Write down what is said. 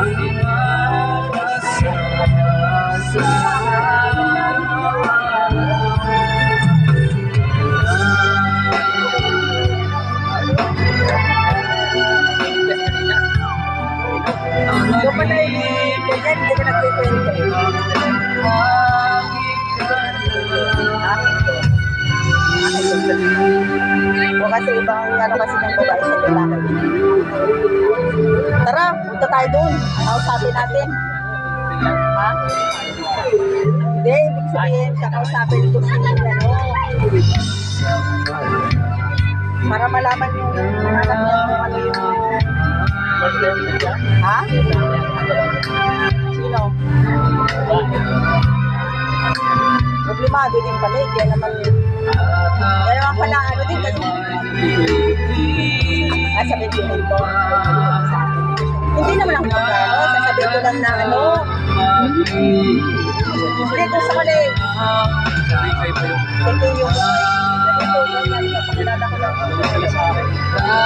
Yung pala yung ganyan, hindi ka nagkikwento. O kasi ibang ano kasi ng babae sa lalaki. Tara, punta tayo doon. Kausapin natin. Ha? Hindi, ibig sabihin, kakausapin ko si ano. Para malaman yung anak niya kung ano yung... Ha? Sino? Problemado din pala eh. Kaya naman pala ano din kasi sabihin ko nito. Hindi naman ako magkano. Sasabihin ko lang na ano. Hindi ko sa mali. Ito yung ito lang yan. Kapakilala ko lang. Ha?